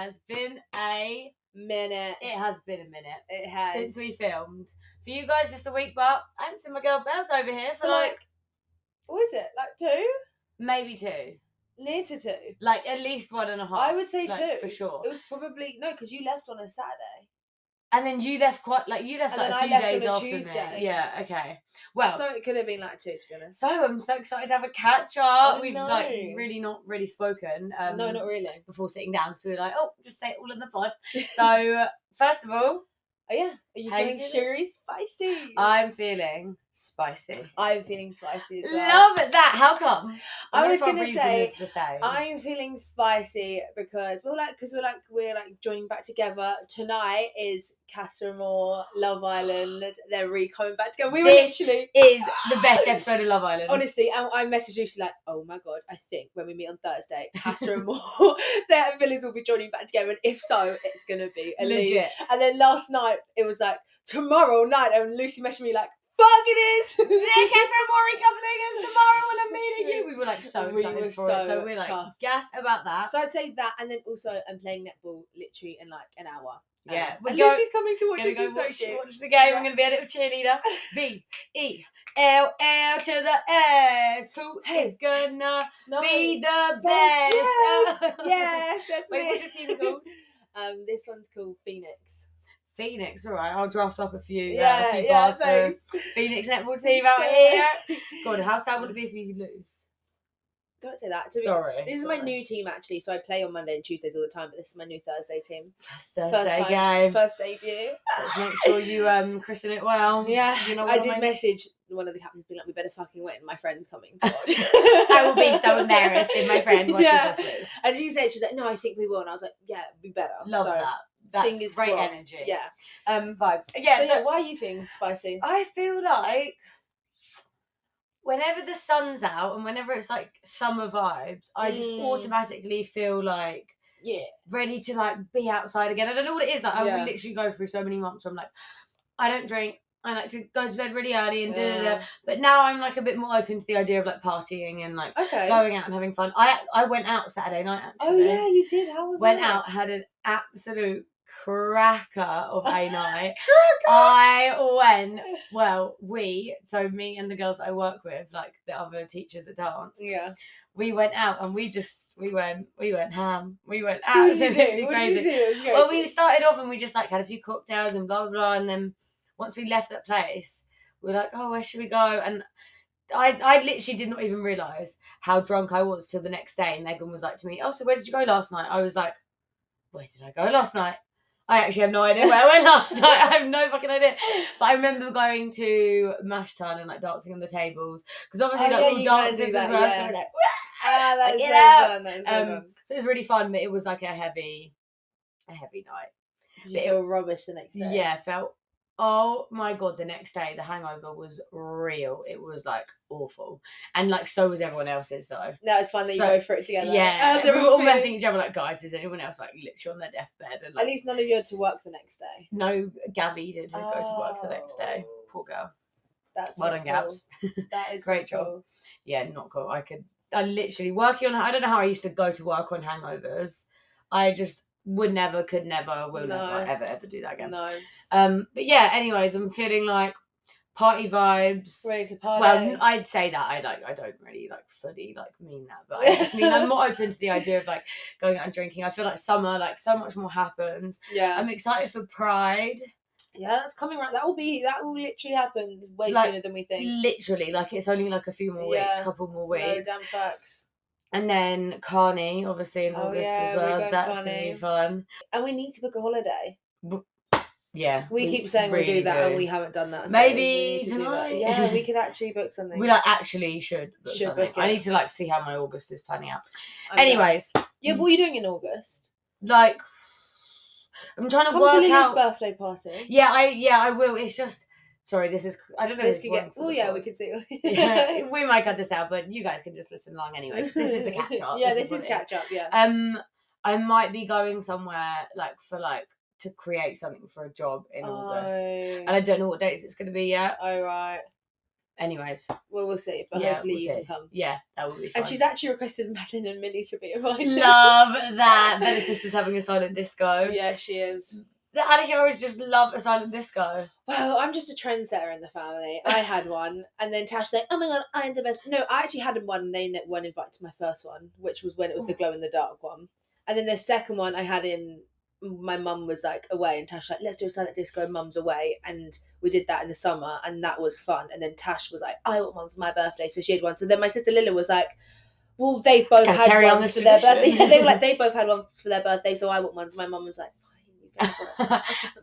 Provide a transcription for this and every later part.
has been a minute. It has been a minute. It has. Since we filmed. For you guys, just a week, but I haven't seen my girl Bells over here for like what is it? Like 2? Maybe 2. Near to 2. Like at least 1.5. I would say like, 2. For sure. It was probably, no, because you left on a Saturday. And then you left a few days after Tuesday. me. Yeah, okay. Well, so it could have been like 2, to be honest. So I'm so excited to have a catch up. We've not really spoken. No, not really. Before sitting down, so we were like, oh, just say it all in the pod. So first of all, oh yeah, are you feeling sugary spicy? I'm feeling spicy. I'm feeling spicy as well. Love that. How come? I was gonna say the same. I'm feeling spicy because we're joining back together. Tonight is Casa Amor, Love Island. They're coming back together. This is the best episode of Love Island. Honestly, I messaged Lucie like, oh my god, I think when we meet on Thursday, Casa Amor, their villas will be joining back together, and if so, it's gonna be legit. And then last night it was like tomorrow night, and Lucie messaged me like, fuck it is! The Casa Amor coupling is tomorrow when I'm meeting you. We were like so excited for it. So we're like gassed about that. So I'd say that, and then also I'm playing netball literally in like an hour. Yeah. And Lucie's coming to watch, which is so cute. Watch the game. Yeah. I'm going to be a little cheerleader. B-E-L-L to the S. Who is gonna be the best? Yes, that's me. Wait, what's your team called? This one's called Phoenix. Phoenix, all right. I'll draft up a few bars for Phoenix netball team out here. God, how sad would it be if you lose? Don't say that. This is my new team actually, so I play on Monday and Tuesdays all the time, but this is my new Thursday team. First Thursday game. First debut. Let's make sure you christen it well. Yeah, I did message one of the captains being like, we better fucking wait, and my friend's coming to watch. I will be so embarrassed if my friend watches us lose. And she said, she's like, no, I think we will, and I was like, yeah, we better. Love that. That's great energy. Yeah. Vibes. Yeah. So why are you feeling spicy? I feel like whenever the sun's out and whenever it's like summer vibes, I just automatically feel like ready to like be outside again. I don't know what it is. Like I will literally go through so many months where I'm like, I don't drink. I like to go to bed really early and But now I'm like a bit more open to the idea of like partying and like going out and having fun. I went out Saturday night actually. Oh yeah, you did. How was it? Went out, had an absolute cracker of a night. So me and the girls I work with, like the other teachers at dance, we went out and we went ham. We went absolutely crazy. What did you do? Well, we started off and we just like had a few cocktails and blah blah blah, and then once we left that place, we were like, oh, where should we go? And I literally did not even realise how drunk I was till the next day, and Megan was like to me, oh, so where did you go last night? I was like, where did I go last night? I actually have no idea where I went last night. I have no fucking idea. But I remember going to Mash Town and like dancing on the tables. Because obviously all dancers as well. So we're like, that's so fun. So it was really fun, but it was like a heavy night. Did you feel rubbish the next day? Yeah, felt, oh my God, the next day the hangover was real. It was like awful. And like so was everyone else's though. No, it's fun that you go for it together. Yeah. We were all messaging each other like, guys, is anyone else like literally on their deathbed? And, like, at least none of you had to work the next day. No, Gabby did go to work the next day. Poor girl. That's well done, Gabs. That is great job. Cool. Yeah, not cool. I literally working on, I don't know how I used to go to work on hangovers. I just would never, could never, will never, ever do that again. No. But yeah, anyways, I'm feeling like party vibes. Ready to party. Well, I'd say that. I don't really like fully like mean that, but I just mean I'm more open to the idea of like going out and drinking. I feel like summer, like so much more happens. Yeah. I'm excited for Pride. Yeah, that's coming right. That will literally happen way sooner than we think. Literally, like it's only like a few more weeks, couple more weeks. No, damn facts. And then Carney, obviously in August as well. That's going to be fun. And we need to book a holiday. Yeah. We keep saying really we'll do that and we haven't done that. So maybe tonight. Yeah, we could actually book something. We like actually should book something. I need to like see how my August is planning out. Anyways. Yeah, what are you doing in August? Like, I'm trying to come work to out. birthday party. Yeah, I will. It's just... Sorry, this is... I don't know. This could get... Oh, yeah, we could see. Yeah, we might cut this out, but you guys can just listen along anyway, because this is a catch-up. Yeah, this is catch-up, yeah. I might be going somewhere, like, for, like, to create something for a job in August. And I don't know what dates it's going to be yet. Oh, right. anyways, well, we'll see. But yeah, hopefully we'll you see. can come. Yeah, that will be fun. And she's actually requested Madeline and Millie to be invited. Love that. Bella's sister's having a silent disco. Yeah, she is. The Annika always just love a silent disco. Well, I'm just a trendsetter in the family. I had one, and then Tash like, oh my god, I'm the best. No, I actually had one, and they weren't invited to my first one, which was when it was the glow in the dark one. And then the second one I had in, my mum was like away, and Tash like, let's do a silent disco, mum's away, and we did that in the summer, and that was fun. And then Tash was like, I want one for my birthday, so she had one. So then my sister Lila was like, well, they've both had one for their birthday. Yeah, they were like, they both had one for their birthday, so I want one. So my mum was like,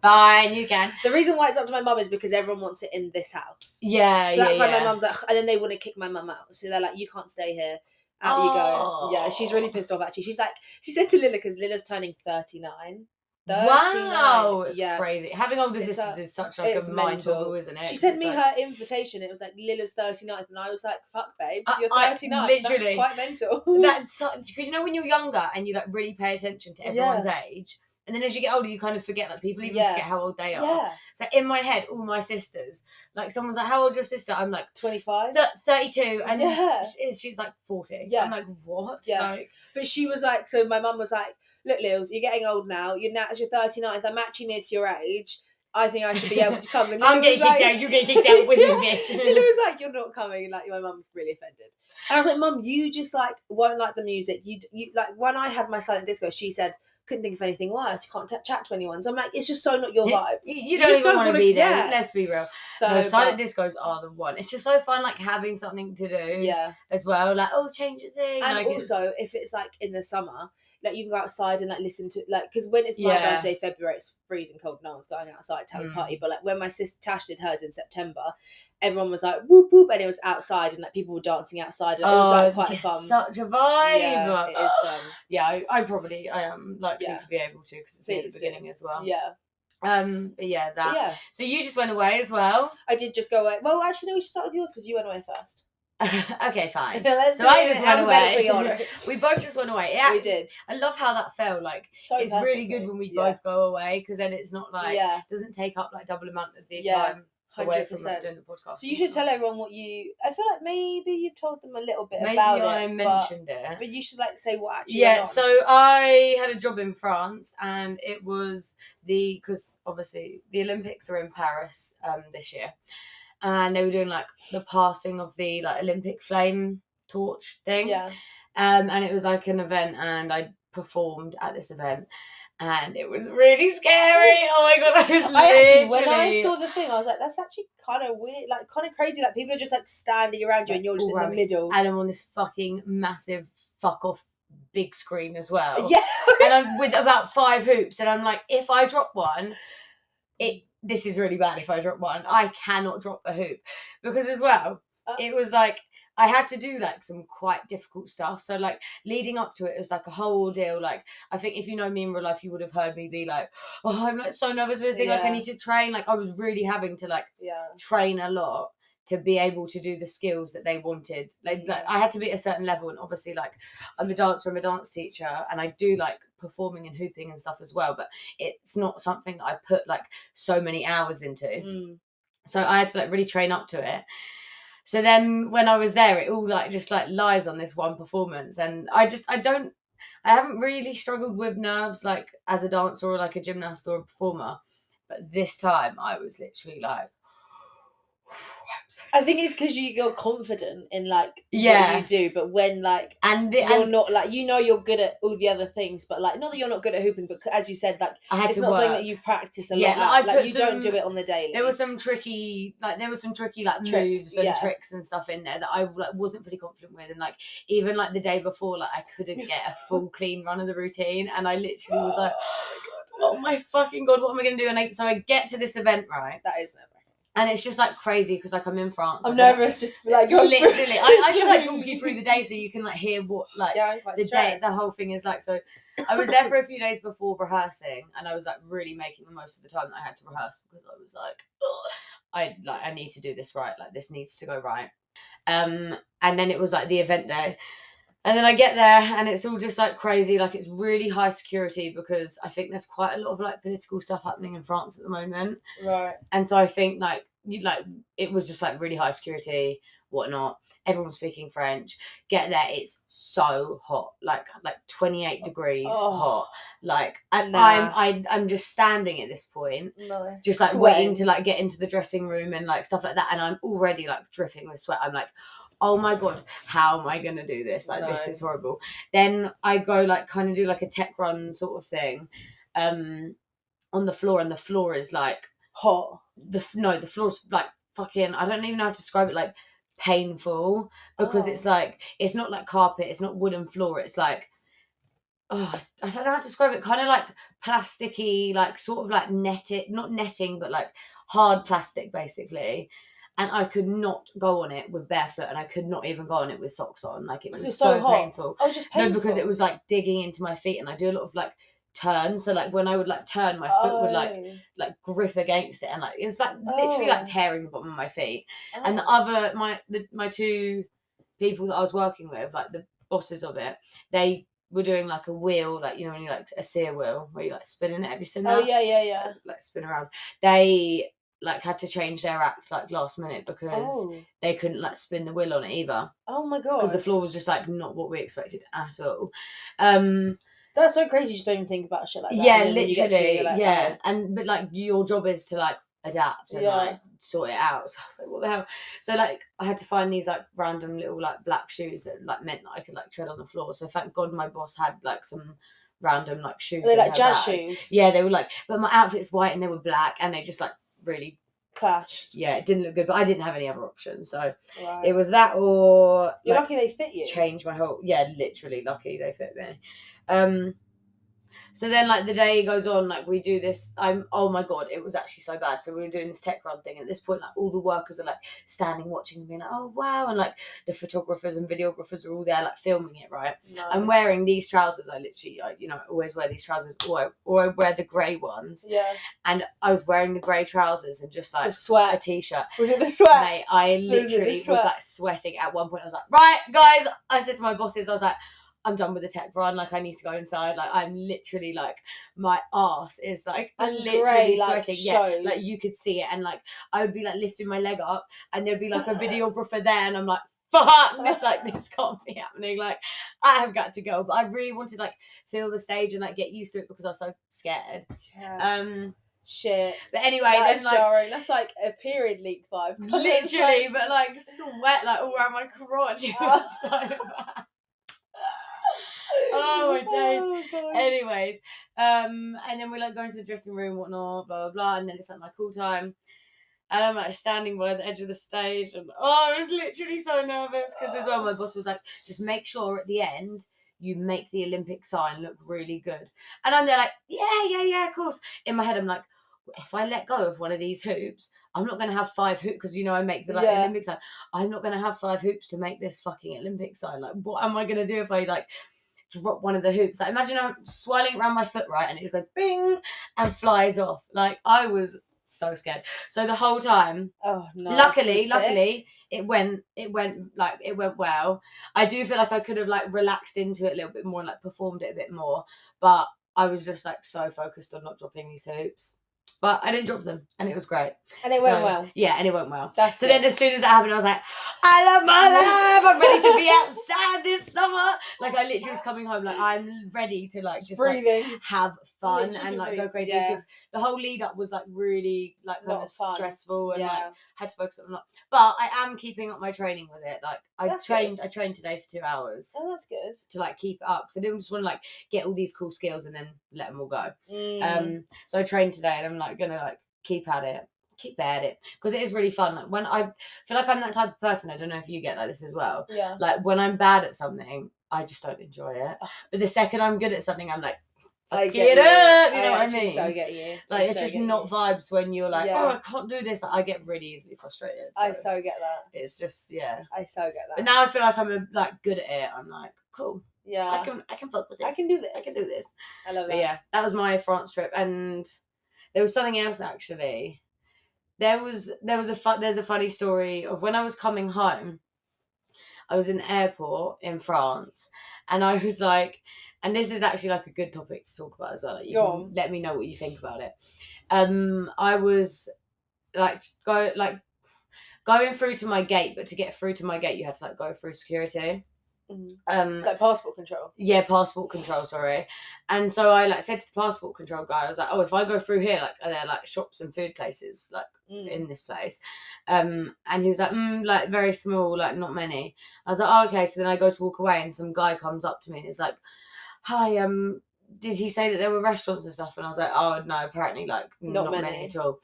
fine, you can. The reason why it's up to my mum is because everyone wants it in this house. Yeah, so that's why my mum's like, and then they want to kick my mum out. So they're like, you can't stay here. Out you go. Yeah, she's really pissed off actually. She's like, she said to Lila, because Lila's turning 39. Wow, it's yeah. crazy. Having older sisters is such like a mind bubble, isn't it? She sent me her invitation. It was like Lila's 39th, and I was like, "Fuck, babe, you're 39. Literally, that's quite mental." That's because you know when you're younger and you like really pay attention to everyone's age, and then as you get older, you kind of forget. Like people even forget how old they are. Yeah. So in my head, all my sisters, like someone's like, "How old's your sister?" I'm like 25, 32, and she's like 40. Yeah. I'm like, what? Yeah. Like, but she was like, so my mum was like, look, Lils, you're getting old now. You're 39th. I'm actually near to your age. I think I should be able to come. And I'm getting kicked out. You get kicked out with you, bitch. Lila was like, you're not coming. And like, my mum's really offended. And I was like, Mum, you just like won't like the music. You like when I had my silent disco, she said couldn't think of anything worse. You can't chat to anyone. So I'm like, it's just so not your vibe. You don't even want to be there. Yeah. Let's be real. So no, silent discos are the one. It's just so fun, like having something to do. Yeah. As well, like change the thing. And like, also, if it's like in the summer, like you can go outside and like listen to like because when it's my birthday, February, it's freezing cold. No one's going outside to have a party. But like when my sister Tash did hers in September, everyone was like whoop whoop, and it was outside, and like people were dancing outside, and it was like quite fun. Such a vibe. Yeah, it is fun. Yeah, I am likely to be able to because it's near the beginning as well. Yeah. But yeah, that. Yeah. So you just went away as well. I did just go away. Well, actually, no. We should start with yours because you went away first. Okay, fine. So I just went away. We both just went away. Yeah, we did. I love how that felt. Like it's really good when we both go away because then it's not like doesn't take up like double amount of the time. 100% doing the podcast. So you should tell everyone what you. I feel like maybe you've told them a little bit about it. Maybe I mentioned it, but you should like say what actually. Yeah. So I had a job in France, and it was because obviously the Olympics are in Paris this year. And they were doing like the passing of the like Olympic flame torch thing. Yeah. And it was like an event, and I performed at this event, and it was really scary. Oh my god, when I saw the thing, I was like, that's actually kind of weird, like kind of crazy. Like people are just like standing around you, and you're just in the middle. And I'm on this fucking massive fuck off big screen as well. Yeah. And I'm with about 5 hoops, and I'm like, if I drop one, this is really bad if I drop one. I cannot drop a hoop. Because as well, it was like, I had to do like some quite difficult stuff. So like leading up to it was like a whole deal. Like I think if you know me in real life, you would have heard me be like, oh, I'm like so nervous for this thing. Like I need to train. Like I was really having to like train a lot to be able to do the skills that they wanted. Like I had to be at a certain level, and obviously like I'm a dancer, I'm a dance teacher, and I do like performing and hooping and stuff as well, but it's not something that I put like so many hours into. So I had to like really train up to it. So then when I was there, it all like just like lies on this one performance, and I haven't really struggled with nerves like as a dancer or like a gymnast or a performer, but this time I was literally like, I think it's because you're confident in like what you do, but when like you're not like you're good at all the other things, but like not that you're not good at hooping, but as you said, like it's not something that you practice a lot. Like you don't do it on the daily. There were some tricky like moves and tricks and stuff in there that I like wasn't pretty confident with, and like even like the day before, like I couldn't get a full clean run of the routine, and I literally was like, oh my fucking god, what am I gonna do? And so I get to this event, right? That is never. And it's just like crazy because like I'm in France. I'm nervous just like literally. I should like talk you through the day so you can like hear what like the day, the whole thing is like. So I was there for a few days before rehearsing, and I was like really making the most of the time that I had to rehearse because I was like, I need to do this right. Like this needs to go right. And then it was like the event day. And then I get there and it's all just like crazy. Like it's really high security because I think there's quite a lot of like political stuff happening in France at the moment. Right. And so I think like it was just like really high security, whatnot. Everyone's speaking French. Get there, it's so hot, like 28 degrees hot. Like, and I'm just standing at this point, just like waiting to like get into the dressing room and like stuff like that, and I'm already like dripping with sweat. I'm like, oh my god, how am I gonna do this? Like, this is horrible. Then I go like kind of do like a tech run sort of thing, on the floor, and the floor is like hot. The floor's like fucking, I don't even know how to describe it, like painful, because it's like, it's not like carpet, it's not wooden floor, it's like, I don't know how to describe it, kind of like plasticky, like sort of like not netting, but like hard plastic basically. And I could not go on it with barefoot, and I could not even go on it with socks on. Like, it was so painful. Oh, just painful. No, because it was like digging into my feet, and I do a lot of like turns. So like when I would like turn, my foot would like grip against it, and like it was like literally like tearing the bottom of my feet. And the other my two people that I was working with, like the bosses of it, they were doing like a wheel, like, you know, when you like a sear wheel where you like spinning it. Have you seen that? Oh yeah. Like spin around. They like had to change their act like last minute because they couldn't like spin the wheel on it either. Oh my god! Because the floor was just like not what we expected at all. That's so crazy. You just don't even think about shit like that. Yeah, literally. Like, and but like your job is to like adapt and like sort it out. So I was like, what the hell? So like I had to find these like random little like black shoes that like meant that I could like tread on the floor. So thank God my boss had like some random like shoes. Are they like jazz shoes? Yeah, they were like, but my outfit's white and they were black, and they just like really clashed. Yeah, it didn't look good, but I didn't have any other options, so it was that, or you're lucky they fit you. Change my whole literally lucky they fit me. So then like the day goes on, like we do this, oh my god, it was actually so bad. So we were doing this tech run thing, and at this point like all the workers are like standing watching and being like, oh wow, and like the photographers and videographers are all there like filming it, right? I'm wearing these trousers, I literally always wear these trousers, or I wear the grey ones, and I was wearing the grey trousers and just like the sweat. A t-shirt. Was it the sweat? Mate, I literally was like sweating. At one point I was like, right guys, I said to my bosses, I was like, I'm done with the tech run, like I need to go inside. Like I'm literally like, my arse is like literally sweating. Shows. Like you could see it, and like I would be like lifting my leg up, and there'd be like a videographer there, and I'm like, fuck, this can't be happening. Like I have got to go, but I really wanted to like feel the stage and like get used to it because I was so scared. Shit. But anyway, that's like jarring. That's like a period leak vibe. Literally, but like sweat like all around my crotch. It was so bad. Oh my days. Anyways, and then we like go into the dressing room, whatnot, blah blah blah, and then it's like my call time, and I'm like standing by the edge of the stage, and I was literally so nervous because as well my boss was like, just make sure at the end you make the Olympic sign look really good, and I'm there like, yeah, of course. In my head I'm like, if I let go of one of these hoops, I'm not going to have 5 hoops, because I make the Olympic sign. I'm not going to have 5 hoops to make this fucking Olympic sign. Like, what am I going to do if I like drop one of the hoops? Like, imagine I'm swirling around my foot, right, and it just goes bing and flies off. Like, I was so scared. So the whole time, luckily it went well. I do feel like I could have like relaxed into it a little bit more and like performed it a bit more, but I was just like so focused on not dropping these hoops. But I didn't drop them, and it was great. And it went well. Yeah, and it went well. So then as soon as it happened, I was like, I love my life. I'm ready to be outside this summer. Like, I literally was coming home, like, I'm ready to, like, just breathing, like, have fun and, like, go crazy. Because the whole lead up was, like, really, like, kind of stressful and, like, had to focus on a lot. But I am keeping up my training with it. Like, I trained today for 2 hours. Oh, that's good. To, like, keep it up. So I didn't just want to, like, get all these cool skills and then let them all go. So I trained today, and I'm, like, gonna, like, keep at it because it is really fun. Like, when I feel like I'm that type of person, I don't know if you get like this as well. Yeah. Like, when I'm bad at something, I just don't enjoy it. But the second I'm good at something, I'm like, I get it up. You know what I mean? So get you. Like, it's just not vibes when you're like, oh, I can't do this. Like, I get really easily frustrated. So I so get that. It's just I so get that. But now I feel like I'm like good at it. I'm like, cool. Yeah. I can fuck with this. I can do this. I love that. But yeah, that was my France trip, and there was something else actually. There's a funny story of when I was coming home. I was in the airport in France, and I was like, and this is actually like a good topic to talk about as well. Like, you can let me know what you think about it. I was like going through to my gate, but to get through to my gate, you had to like go through security. Like passport control. Yeah, passport control, sorry. And so I like said to the passport control guy, I was like, oh, if I go through here, like, are there like shops and food places like in this place? And he was like very small, like not many. I was like, oh, okay. So then I go to walk away, and some guy comes up to me and is like, hi, did he say that there were restaurants and stuff? And I was like, oh no, apparently like not many at all.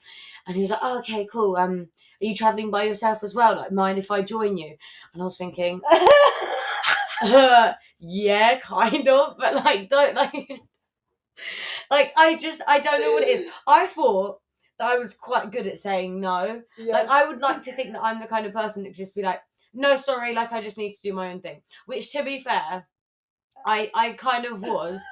And he was like, oh, okay, cool. Are you traveling by yourself as well? Like, mind if I join you? And I was thinking, yeah, kind of, but like, don't like, like I don't know what it is. I thought that I was quite good at saying no. Yeah. Like, I would like to think that I'm the kind of person that could just be like, no, sorry, like I just need to do my own thing. Which, to be fair, I kind of was,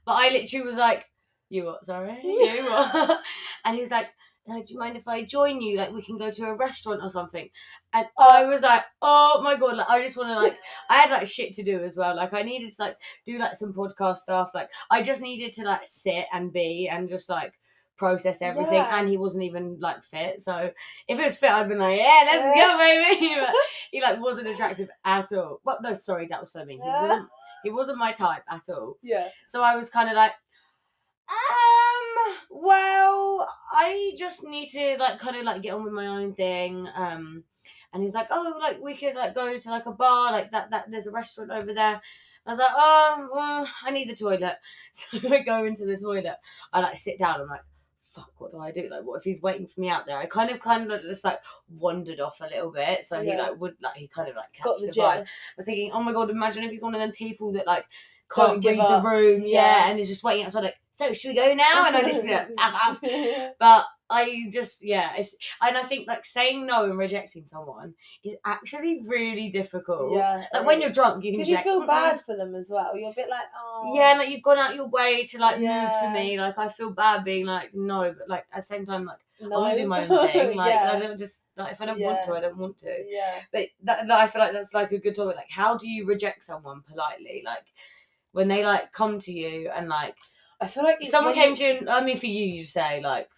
but I literally was like, you what? Sorry, you what? And he was like, do you mind if I join you? Like, we can go to a restaurant or something. And I was like, oh my god, like I just want to like, I had like shit to do as well. Like, I needed to like do like some podcast stuff. Like, I just needed to like sit and be and just like process everything. Yeah. And he wasn't even like fit. So if it was fit, I'd been like, yeah, let's go, baby. But he like wasn't attractive at all. Well, no, sorry, that was so mean. He wasn't my type at all. Yeah. So I was kind of like, well, I just need to like kind of like get on with my own thing. And he's like, oh, like we could like go to like a bar, like that there's a restaurant over there. I was like, oh, well, I need the toilet. So I go into the toilet. I like sit down. I'm like, fuck, what do I do? Like, what if he's waiting for me out there? I kind of just like wandered off a little bit. So he like would like, he kind of like catch the vibe. I was thinking, oh my god, imagine if he's one of them people that like can't read the room, and is just waiting outside like, so should we go now? And I just like, but I just and I think like saying no and rejecting someone is actually really difficult. Yeah, like when you're drunk, you can because you feel bad for them as well. You're a bit like, oh yeah, like you've gone out your way to like move for me. Like I feel bad being like no, but like at the same time like I want to do my own thing. Like I don't just like if I don't want to, I don't want to. Yeah, but that I feel like that's like a good topic. Like, how do you reject someone politely? Like when they like come to you and like, I feel like someone came to you. And, I mean, for you say like,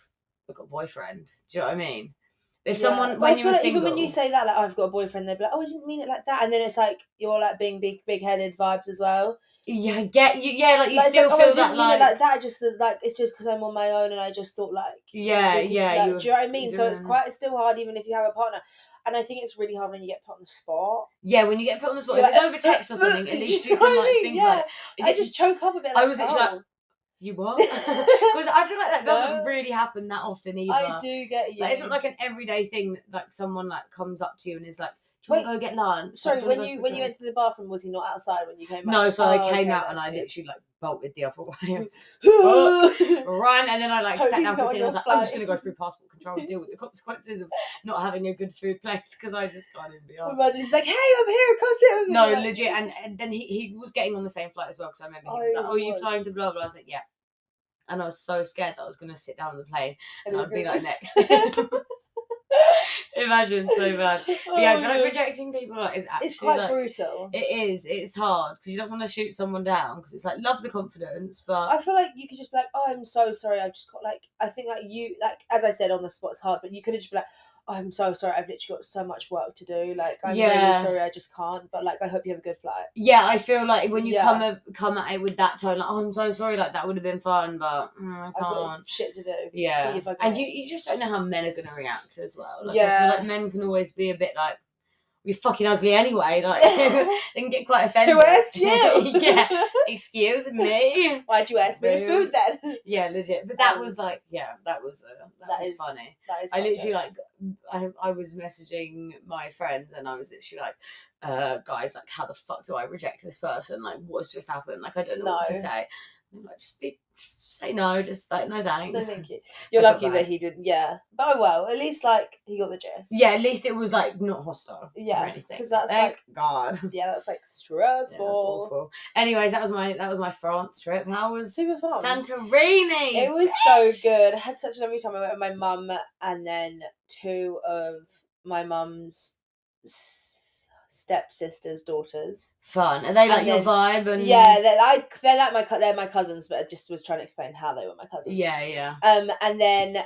I've got a boyfriend. Do you know what I mean? If someone when you were single, even when you say that, like, oh, I've got a boyfriend, they'd be like, oh, I didn't mean it like that, and then it's like you're like being big headed vibes as well. Yeah, get you. Yeah, like you still like, feel I that didn't mean it like that. Just like it's just because I'm on my own, and I just thought like do you know what I mean? So it's still hard, even if you have a partner. And I think it's really hard when you get put on the spot. Yeah, when you get put on the spot, if it's over text or something, at least you can like think about it. I just choke up a bit. Like, I was literally like, you what? Because I feel like that doesn't really happen that often either. I do get you. Like, it's not like an everyday thing that like someone like comes up to you and is like, do you want to go get lunch? Sorry, when you went to the bathroom, was he not outside when you came back? No, so I came out and I literally like bolted the other way. Run, and then I like sat down for a second. I was like, I'm just gonna go through passport control and deal with the consequences of not having a good food place because I just can't even be honest. Imagine he's like, hey, I'm here, come sit with me. No, legit, and then he was getting on the same flight as well because I remember he was like, oh, you flying to blah blah. I was like, yeah, and I was so scared that I was gonna sit down on the plane and I'd be like next. Imagine, so bad. But yeah, I feel like rejecting people is actually it's quite like, brutal. It is. It's hard because you don't want to shoot someone down because it's like love the confidence, but I feel like you could just be like, oh, I'm so sorry. I've just got like I think like you like as I said on the spot, it's hard, but you could have just be like, oh, I'm so sorry. I've literally got so much work to do. Like I'm really sorry. I just can't. But like I hope you have a good flight. Yeah, I feel like when you come at it with that tone, like, oh, I'm so sorry. Like that would have been fun, but I can't. I've got shit to do. Yeah, see if I and you just don't know how men are gonna react as well. Like, I feel like men can always be a bit like, you're fucking ugly anyway. Like they can get quite offended. Who asked you? Yeah, excuse me. Why'd you ask me to food then? Yeah, legit. But that was like, that was funny. That is. I literally like, I was messaging my friends and I was literally like, guys, like, how the fuck do I reject this person? Like, what's just happened? Like, I don't know what to say. And like, just say no. Just like, no thanks. No, thank you. You're lucky that he didn't. Yeah, but oh well. At least like he got the gist. Yeah, at least it was like not hostile. Yeah, or anything. Because that's Thank like God. Yeah, that's like stressful. Yeah, awful. Anyways, that was my France trip. How was super fun? Santorini. It was so good. I had such a lovely time. I went with my mum and then two of my mum's stepsisters' daughters. Fun. Are they like your vibe? And yeah, they're my cousins, but I just was trying to explain how they were my cousins. Yeah. And then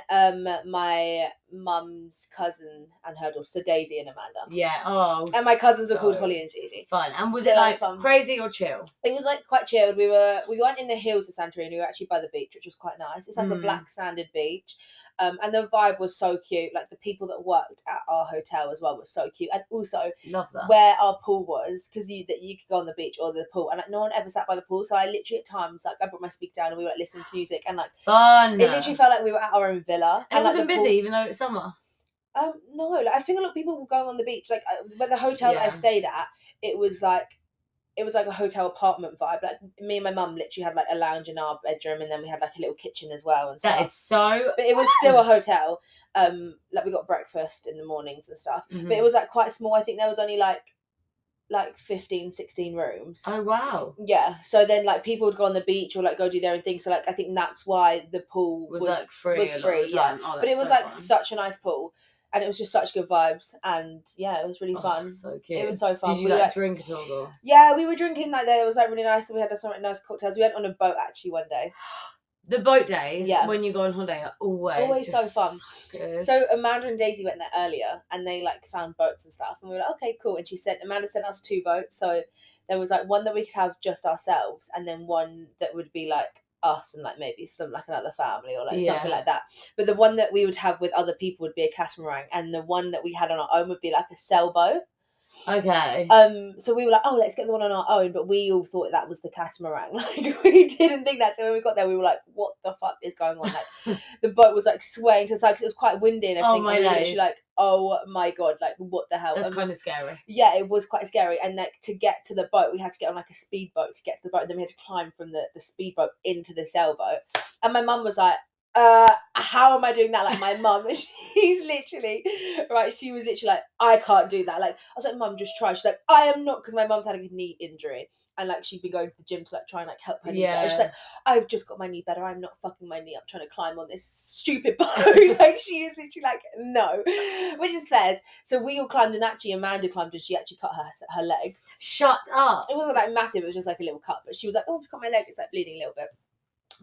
my mum's cousin and her daughter, so Daisy and Amanda. Yeah. Oh. And my cousins are so called Holly and Gigi. Fun. And was So it that like was fun. crazy or chill? It was like quite chilled. We weren't in the hills of Santorini. We were actually by the beach, which was quite nice. It's like a black sanded beach. And the vibe was so cute. Like the people that worked at our hotel as well were so cute. And also, love that, where our pool was, because you could go on the beach or the pool, and like no one ever sat by the pool. So I literally at times, like, I brought my speaker down and we were like listening to music, and like fun. It literally felt like we were at our own villa. And it like, wasn't busy, even though it's summer. No, like I think a lot of people were going on the beach. Like when the hotel that I stayed at, it was like a hotel apartment vibe. Like me and my mum literally had like a lounge in our bedroom, and then we had like a little kitchen as well and stuff. That is so. But it was still a hotel. Like we got breakfast in the mornings and stuff. But it was like quite small. I think there was only like 15, 16 rooms. Oh wow. Yeah. So then like people would go on the beach or like go do their own thing. So like I think that's why the pool was like free. Was free. Yeah. Oh, but it was so like fun. such a nice pool. And it was just such good vibes, and yeah, it was really fun. So cute. It was so fun. Did you like drink at all? Or? Yeah, we were drinking like there. It was like really nice. We had some nice cocktails. We went on a boat actually one day. The boat days, when you go on holiday, are always so fun. So good. So Amanda and Daisy went there earlier, and they like found boats and stuff, and we were like, okay, cool. And Amanda sent us 2 boats, so there was like one that we could have just ourselves, and then one that would be like us and like maybe some like another family or like something like that. But the one that we would have with other people would be a catamaran, and the one that we had on our own would be like a sailboat. Okay. So we were like, oh, let's get the one on our own, but we all thought that was the catamaran. Like we didn't think that. So when we got there, we were like, what the fuck is going on? Like the boat was like swaying to the side because it was quite windy and everything. Oh my and we were days. literally like, oh my god, like what the hell? That's kind of scary. Yeah, it was quite scary. And like to get to the boat, we had to get on like a speedboat to get to the boat, and then we had to climb from the speedboat into the sailboat. And my mum was like, how am I doing that? Like my mum, she's literally right. She was literally like, I can't do that. Like I was like, Mum, just try. She's like, I am not, because my mum's had a knee injury, and like she's been going to the gym to like try and like help her knee better. She's like, I've just got my knee better. I'm not fucking my knee up trying to climb on this stupid boat. Like she is literally like, no, which is fair. So we all climbed, and actually Amanda climbed, and she actually cut her leg. Shut up. It wasn't like massive. It was just like a little cut, but she was like, oh, I've got my leg. It's like bleeding a little bit.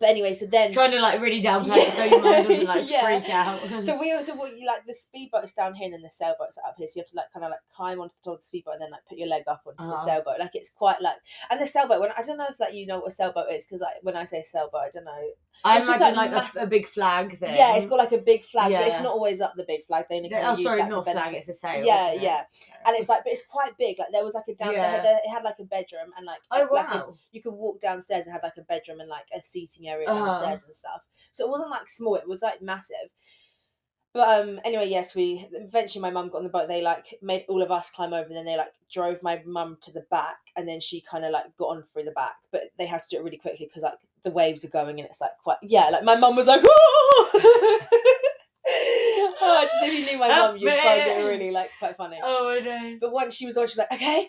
But anyway, so then trying to like really downplay it so your mum doesn't like freak out. So you like the speedboat's down here and then the sailboat's up here. So you have to like kind of like climb onto the top of the speedboat and then like put your leg up onto the sailboat. Like it's quite like, and the sailboat, I don't know if like you know what a sailboat is, because like when I say sailboat, I don't know. I imagine like a big flag thing. Yeah, it's got like a big flag, but it's not always up the big flag. They only kind of use that not to flag, it's a sail. Yeah. And it's like, but it's quite big. Like there was like a it had like a bedroom and like you could walk downstairs and had like a bedroom and like a seating area downstairs and stuff. So it wasn't like small; it was like massive. But anyway, yes, we eventually my mum got on the boat. They like made all of us climb over, and then they like drove my mum to the back, and then she kind of like got on through the back. But they had to do it really quickly because like the waves are going, and it's like quite like my mum was like, oh! Just if you knew my mum, you'd find it really like quite funny. Oh my days. But once she was on, she's like, okay,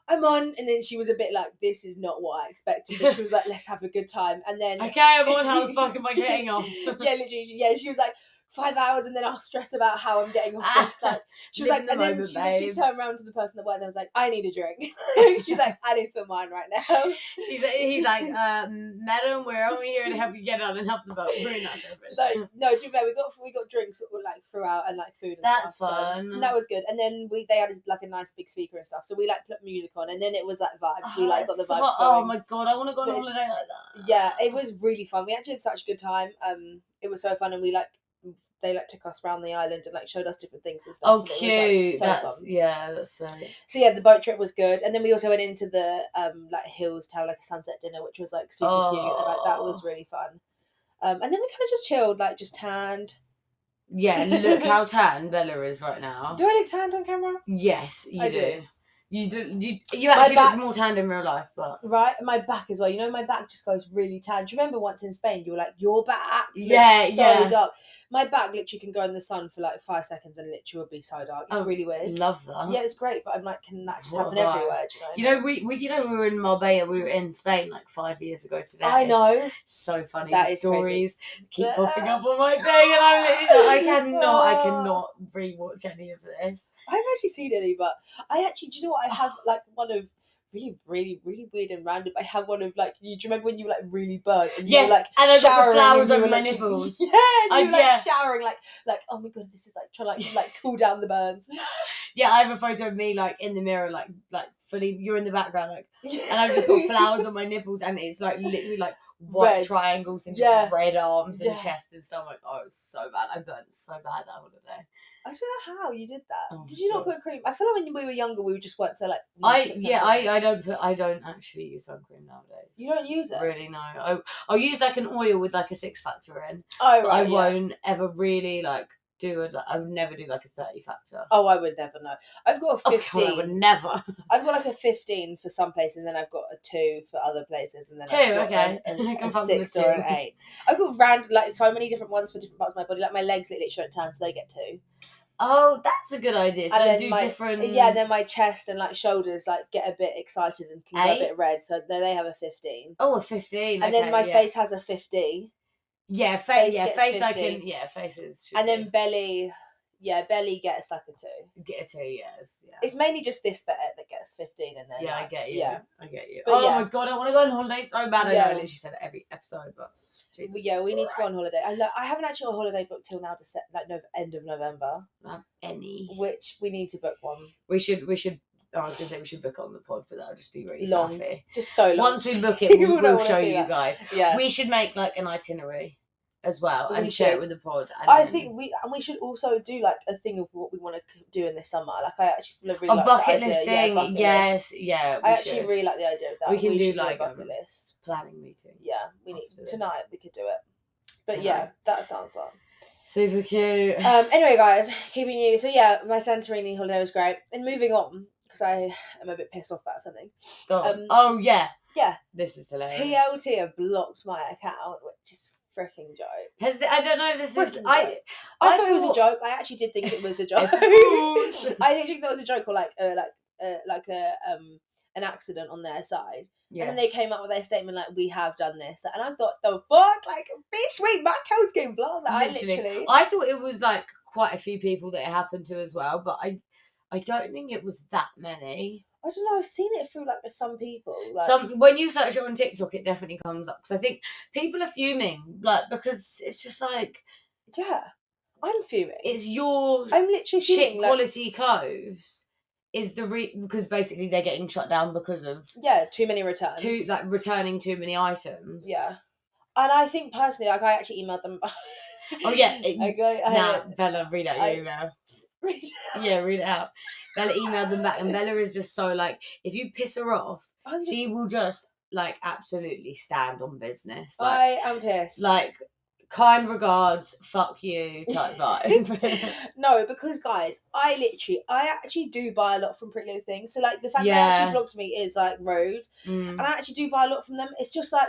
I'm on, and then she was a bit like, this is not what I expected, but she was like, let's have a good time. And then okay, I'm on, how the fuck am I getting off? literally, she was like, 5 hours, and then I'll stress about how I'm getting off this. Like she was like, and then she literally turned around to the person that worked there and was like, I need a drink. She's like, I need some wine right now. He's like, madam, we're only here to help you get on and help the boat. We're in that service. So no, to be fair, we got drinks like throughout and like food and that's stuff. That's fun. So, and that was good. And then they had like a nice big speaker and stuff. So we like put music on, and then it was like vibes. We like got the vibes going. Oh my god, I want to go on holiday like that. Yeah, it was really fun. We actually had such a good time. It was so fun, and they like took us around the island and like showed us different things and stuff. Oh, cute! That's so. So yeah, the boat trip was good, and then we also went into the like hills to have like a sunset dinner, which was like super cute, and like that was really fun. And then we kind of just chilled, like just tanned. Yeah, look how tan Bella is right now. Do I look tanned on camera? Yes, you do. You actually look more tanned in real life, but right, my back as well. You know, my back just goes really tan. Do you remember once in Spain, you were like, your back looks so dark. My back literally can go in the sun for like 5 seconds and literally will be so dark. It's really weird. Love that. Yeah, it's great, but I'm like, can that just happen everywhere? Do you know? We we were in Marbella. We were in Spain like 5 years ago today. I know. So funny. That the is stories keep popping up on my thing, and I'm literally I cannot rewatch any of this. I haven't actually seen any, but I actually, do you know what? I have like one of really, really, really weird and random. I have one of like, do you remember when you were like really burnt and you Yes, were like and I got the showering flowers and you over were my literally- nipples. Yeah, and you were like yeah. showering like oh my god, this is like trying to like cool down the burns. Yeah, I have a photo of me like in the mirror, like fully. You're in the background, like, and I've just got flowers on my nipples, and it's like literally like white Red. triangles and just red arms and Yeah. chest and stuff. Like, oh, it was so bad. I burnt so bad that holiday. I don't know how you did that. Oh Did you not God. put cream? I feel like when we were younger, we just weren't so like. I don't actually use sun cream nowadays. You don't use it? Really, no. I'll use like an oil with like a 6 factor in. Oh But right. I won't ever really like do it. I would never do like a 30 factor. Oh, I would never know. I've got a 15. Oh, God, I would never. I've got like a 15 for some places, and then I've got a 2 for other places, and then 2, I've got okay. a 6 or an 8. I've got random like so many different ones for different parts of my body. Like my legs literally shouldn't turn, so they get 2. Oh, that's a good idea. So And then do my, different. Yeah, and then my chest and like shoulders like get a bit excited and can go a 8? bit red, so they have a 15. Oh, a 15. And okay, then my face has a 50. Yeah, face yeah, gets face. I 50. can. Yeah, faces. And then belly, belly gets like a 2. get a 2. Yes. Yeah. It's mainly just this bit that gets 15, and then Yeah, like, I get you. Yeah, I get you. But oh yeah. my God, I want to go on holiday so bad. I know Yeah. I literally said it every episode, but Jesus we need to go on Christ. holiday. I haven't actually got a holiday booked till now end of November, Not any. which we need to book one. We should. I was gonna say we should book it on the pod, but that'll just be really Long. fluffy. Just so long. Once we book it, People we'll don't wanna show see you that. guys. Yeah, We should make like an itinerary as well and We share it should. with the pod. And I then- think we should also do like a thing of what we want to do in this summer. Like I actually really a like bucket the list idea. thing. Bucket yes, list. yeah. I We actually should. really like the idea of that. We can do should like a bucket a list. planning meeting. Yeah, we need after this. tonight. We could do it. But Tonight. yeah, that sounds fun. Super cute. Anyway, guys, keeping you. So yeah, my Santorini holiday was great. And moving on, because I am a bit pissed off about something. Go on. Oh yeah. Yeah. This is hilarious. PLT have blocked my account, which is freaking joke. I don't know if this is. Freaking I joke. I thought it was a joke. I actually did think it was a joke. Ooh. I literally thought it was a joke or an accident on their side. Yeah. And then they came out with their statement like, we have done this. And I thought, the fuck? Like, bitch, wait, my account's getting blocked. Like, I thought it was like quite a few people that it happened to as well, but I don't think it was that many. I don't know, I've seen it through like some people. Like, When you search it on TikTok, it definitely comes up because I think people are fuming, like because it's just like yeah, I'm fuming. it's your I'm literally shit fuming. quality clothes is because basically they're getting shut down because of Too many returns. returning too many items. Yeah, and I think personally, like I actually emailed them. Oh yeah. Bella, read out your email. Yeah, read it out. Bella emailed them back, and Bella is just so like, if you piss her off, she will just like absolutely stand on business. Like, I am pissed. like kind regards, fuck you type vibe. No, because guys, I actually do buy a lot from Pretty Little Things. So like the fact that they Yeah. actually blocked me is like rude, and I actually do buy a lot from them. It's just like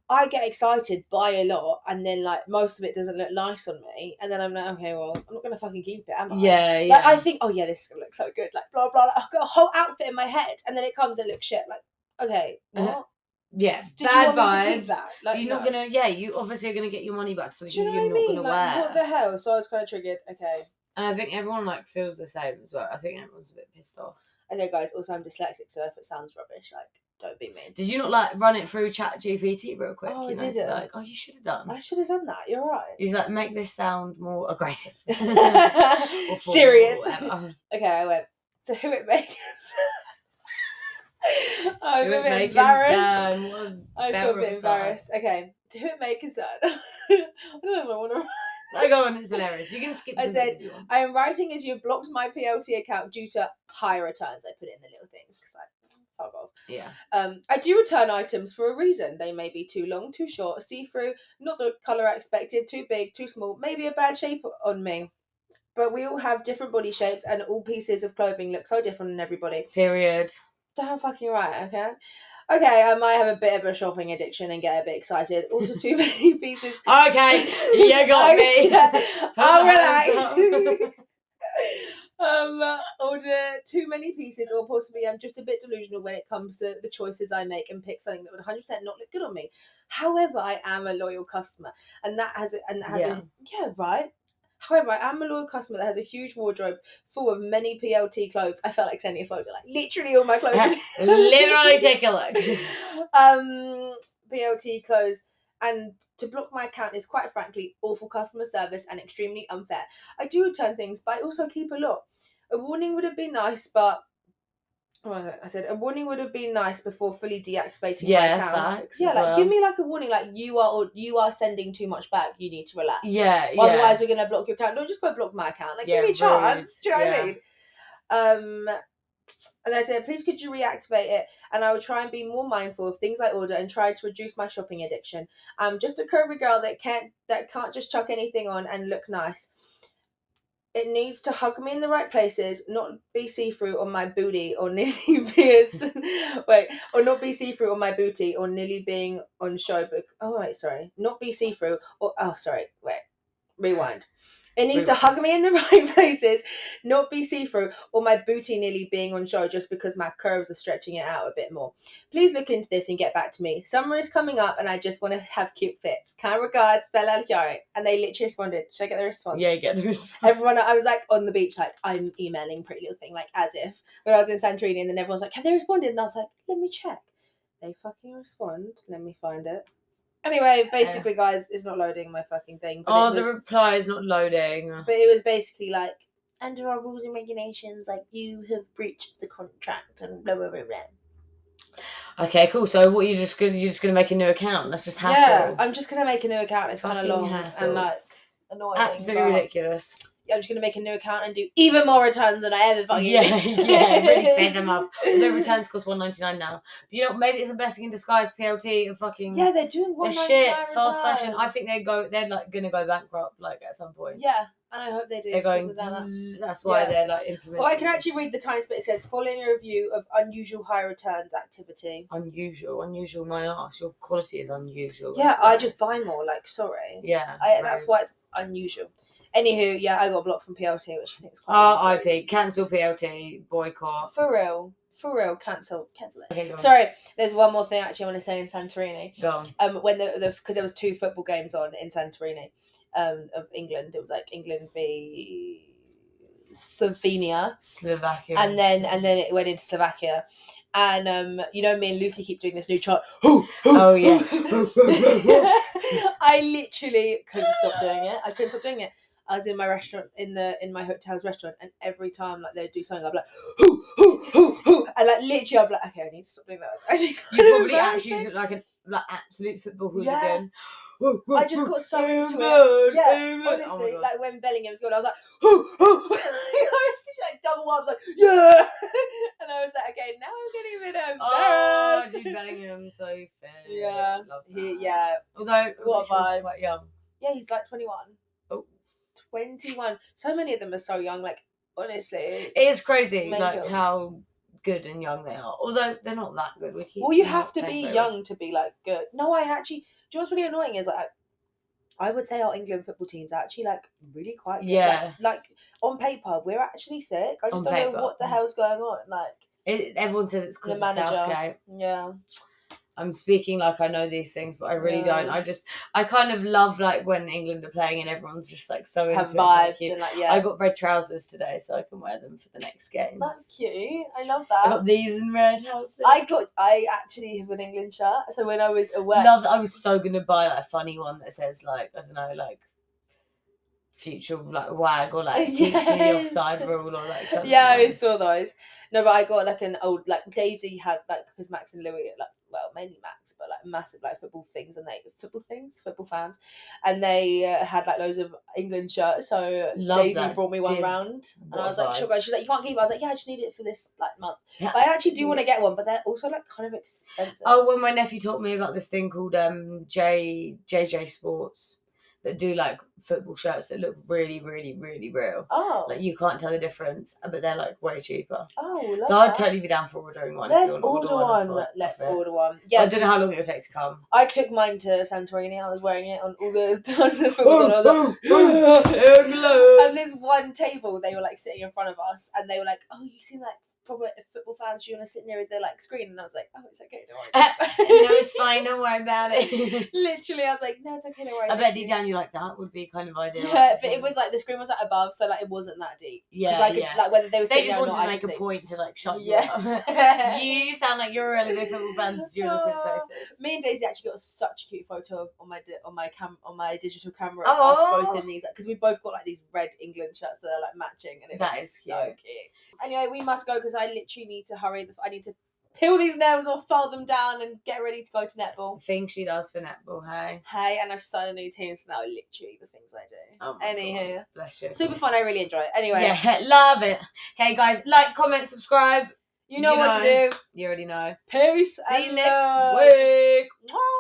I get excited, buy a lot, and then like most of it doesn't look nice on me, and then I'm like, okay, well, I'm not gonna fucking keep it, am I? Yeah. Like I think, oh yeah, this is gonna look so good, like blah blah. Like, I've got a whole outfit in my head, and then it comes and looks shit. Like, okay, what? Yeah, Did bad you want me to keep vibes. that? Like, You're not no. gonna. Yeah, you obviously are gonna get your money back. So Do you know you're what I not mean? gonna Like, wear. what the hell? So I was kind of triggered. Okay. And I think everyone like feels the same as well. I think everyone's a bit pissed off. Okay, guys. Also, I'm dyslexic, so if it sounds rubbish, like, don't be mean. Did you not like run it through ChatGPT real quick? Oh, you I know, didn't. like, you should have done. I should have done that. You're right. He's like, make this sound more aggressive. Or formal Serious. or whatever. Okay, I went to who it makes. I'm Who a it bit may embarrassed. concern, what a I feel a better bit start. embarrassed. Okay, to who it may concern. I don't know if I want to. I go on, it's hilarious. You can skip I some said, bits if you want. I am writing as you blocked my PLT account due to high returns. I put it in the little things because I fuck off. Yeah. I do return items for a reason. They may be too long, too short, see-through, not the colour I expected, too big, too small, maybe a bad shape on me. But we all have different body shapes and all pieces of clothing look so different on everybody. Period. Damn fucking right, okay? Okay, I might have a bit of a shopping addiction and get a bit excited. Also, too many pieces. Okay, you got me. I'll relax. Order too many pieces, or possibly I'm just a bit delusional when it comes to the choices I make and pick something that would 100% not look good on me. However, I am a loyal customer, and that has a right. However, I am a loyal customer that has a huge wardrobe full of many PLT clothes. I felt like sending a photo, like literally all my clothes. Literally take a look. PLT clothes. And to block my account is quite frankly awful customer service and extremely unfair. I do return things, but I also keep a lot. A warning would have been nice, but I said a warning would have been nice before fully deactivating my account. Facts. Yeah, as like well. give me like a warning, like you are sending too much back. You need to relax. Yeah. Otherwise, we're gonna block your account. Don't just go block my account. Like give me a chance. Do you know what I mean? And I said, please could you reactivate it? And I will try and be more mindful of things I order and try to reduce my shopping addiction. I'm just a curvy girl that can't just chuck anything on and look nice. It needs to hug me in the right places, not be see-through on my booty or nearly be or not be see-through on my booty or nearly being on show. Not be see-through or rewind. It needs to hug me in the right places, not be see-through, or my booty nearly being on show just because my curves are stretching it out a bit more. Please look into this and get back to me. Summer is coming up and I just want to have cute fits. Kind regards, Bella and Lucie. And they literally responded. Should I get the response? Yeah, get the response. Everyone, I was like on the beach, like I'm emailing Pretty Little Thing, like as if. When I was in Santorini, and then everyone's like, have they responded? And I was like, let me check. They fucking respond. Let me find it. Anyway, basically, guys, it's not loading my fucking thing. But the reply is not loading. But it was basically like, under our rules and regulations, like, you have breached the contract and blah, blah, blah, blah. Okay, cool. So what, you're just gonna make a new account? That's just hassle. Yeah, I'm just going to make a new account. It's kind of long hassle. and, like, annoying. Absolutely ridiculous. Yeah, I'm just going to make a new account and do even more returns than I ever fucking did. Really piss them off. The returns cost $1.99 now. But you know, maybe it's a blessing in disguise. PLT and fucking they're doing $1.99 shit fast fashion. I think they're like gonna go bankrupt like at some point. Yeah, and I hope they do. They're going. That's why they're like implementing. Well, I can actually read the tiny bit. It says, following a review of unusual high returns activity. Unusual. My ass. Your quality is unusual. Yeah, I just buy more. Like, sorry. Yeah, that's why it's unusual. Anywho, yeah, I got blocked from PLT, which I think is quite RIP. Cancel PLT. Boycott. For real, cancel it. Okay, sorry, there's one more thing actually I want to say in Santorini. Go on. When because there was 2 football games on in Santorini, of England. It was like England v Slovenia, Slovakia, and then it went into Slovakia. And you know, me and Lucie keep doing this new chant. Oh yeah. I literally couldn't stop doing it. I was in my restaurant, in my hotel's restaurant, and every time like they'd do something, I'd be like, hoo, hoo, hoo, hoo. And like literally I'd be like, okay, I need to stop doing that. You probably actually look like absolute football hooligan. I just got so into it. Yeah, honestly, like when Bellingham was going, I was like, hoo, hoo. I was just like double up, I was like, yeah. And I was like, okay, now I'm getting a bit embarrassed. Oh, dude, Bellingham, so fair. Yeah. Although, what a vibe. Quite young. Yeah, he's like 21. Oh. 21. So many of them are so young, like, honestly. It is crazy, like, how good and young they are. Although, they're not that good. Well, you have to be young to be, like, good. No, I actually... Do you know what's really annoying is, like, I would say our England football team's actually, like, really quite good. Yeah. Like on paper, we're actually sick. I just don't know what the hell's going on. Like, everyone says it's because of Southgate. Yeah. I'm speaking like I know these things, but I really don't. I kind of love like when England are playing and everyone's just like so into vibes it. and like, yeah. I got red trousers today, so I can wear them for the next game. That's cute. I love that. I got these in red trousers. I actually have an England shirt. So when I was away, I was so gonna buy like a funny one that says like, I don't know, like future like wag or like teach me the offside rule or like something. Yeah, I saw those. No, but I got like an old like Daisy had like, because Max and Louis like, well, mainly Max, but like massive like football fans, and they had like loads of England shirts. So Daisy brought me one round, and I was like, sure, guys. She's like, you can't keep it. I was like, yeah, I just need it for this like month. Yeah. But I actually do want to get one, but they're also like kind of expensive. Oh, when my nephew taught me about this thing called JJ Sports, that do like football shirts that look really, really, really real. Oh. Like you can't tell the difference, but they're like way cheaper. Oh, so I'd totally be down for ordering one. Let's order one. Let's order one. Yeah. I don't know how long it will take to come. I took mine to Santorini. I was wearing it on all the football. And this one table, they were like sitting in front of us, and they were like, "Oh, you seem like proper football fans, you want to sit near the like screen, and I was like, oh, it's okay, don't worry. No, it's fine, don't worry about it. Literally, I was like, no, it's okay, don't worry. I bet deep down you're like, that would be kind of ideal. Yeah, but it was like the screen was like above, so like it wasn't that deep. Yeah, I could, like whether they were they sitting just there or wanted not, to I make could a see. point to like shut you Yeah. up. You sound like you're a really big football fan during the situations. Me and Daisy actually got such a cute photo of, on my digital camera of Oh. us both in these, because we both got like these red England shirts that are like matching, and That was is so cute. cute. Anyway, we must go because I literally need to hurry. I need to peel these nails or file them down and get ready to go to netball. The thing she does for netball, hey. Hey, and I've started a new team, so now literally the things I do. Oh my Anywho, God. Bless you. super fun. I really enjoy it. Anyway, yeah, love it. Okay, guys, like, comment, subscribe. you know what to do. You already know. Peace. See you and next love. week. Mwah.